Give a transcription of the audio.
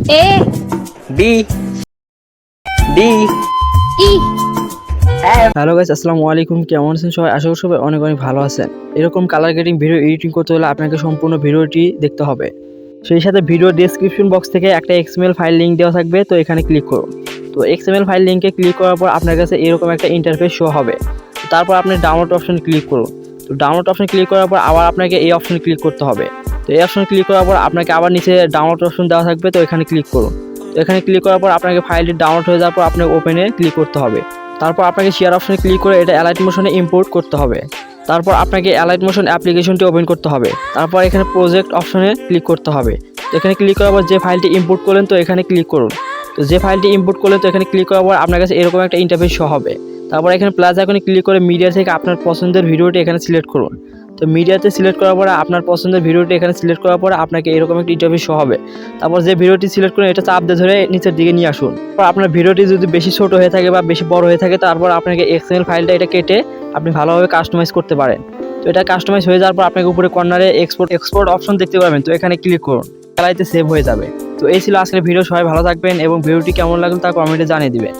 A B D E hello guys, আসসালামু আলাইকুম। কেমন আছেন সবাই? আশা করি সবাই অনেক অনেক ভালো আছেন। এরকম কালার গ্রেডিং ভিডিও এডিটিং করতে হলে আপনাকে সম্পূর্ণ ভিডিওটি দেখতে হবে। সেই সাথে ভিডিও ডেসক্রিপশন বক্স থেকে একটা XML ফাইল লিংক দেওয়া থাকবে, তো এখানে ক্লিক করুন। তো XML ফাইল লিংকে ক্লিক করার পর আপনার কাছে এরকম একটা ইন্টারফেস শো হবে। তো তারপর আপনি ডাউনলোড অপশন ক্লিক করুন। তো ডাউনলোড অপশন ক্লিক করার পর আবার আপনাকে এই অপশনে ক্লিক করতে হবে। তো এই অপশনে ক্লিক করার পর আপনাকে আবার নিচে ডাউনলোড অপশন দেওয়া থাকবে, তো এখানে ক্লিক করুন। তো এখানে ক্লিক করার পর আপনাকে ফাইলটি ডাউনলোড হয়ে যাওয়ার পর আপনাকে ওপেনে ক্লিক করতে হবে। তারপর আপনাকে শেয়ার অপশনে ক্লিক করে এটা অ্যালাইট মোশনে ইম্পোর্ট করতে হবে। তারপর আপনাকে অ্যালাইট মোশন অ্যাপ্লিকেশনটি ওপেন করতে হবে। তারপর এখানে প্রজেক্ট অপশনে ক্লিক করতে হবে। তো এখানে ক্লিক করার পর যে ফাইলটি ইম্পোর্ট করলেন তো এখানে ক্লিক করুন। তো যে ফাইলটি ইম্পোর্ট করলেন তো এখানে ক্লিক করার পর আপনার কাছে এরকম একটা ইন্টারফেস শো হবে। তারপর এখানে প্লাস আইকনে ক্লিক করে মিডিয়া থেকে আপনার পছন্দের ভিডিওটি এখানে সিলেক্ট করুন। তো মিডিয়াতে সিলেক্ট করার পরে আপনার পছন্দের ভিডিওটি এখানে সিলেক্ট করার পরে আপনাকে এরকম একটা ইন্টারফেস শো হবে। তারপর যে ভিডিওটি সিলেক্ট করেন এটা চাপ দিয়ে ধরে নিচের দিকে নিয়ে আসুন। তারপর আপনার ভিডিওটি যদি বেশি ছোট হয়ে থাকে বা বেশি বড় হয়ে থাকে, তারপর আপনাকে XML ফাইলটা এটা কেটে আপনি ভালোভাবে কাস্টমাইজ করতে পারেন। তো এটা কাস্টমাইজ হয়ে যাওয়ার পর আপনাকে উপরে কর্নারে এক্সপোর্ট অপশন দেখতে পাবেন, তো এখানে ক্লিক করুন। Alight সেভ হয়ে যাবে। তো এই ছিল আজকের ভিডিও। সবাই ভালো থাকবেন এবং ভিডিওটি কেমন লাগলো তা কমেন্টে জানিয়ে দিবেন।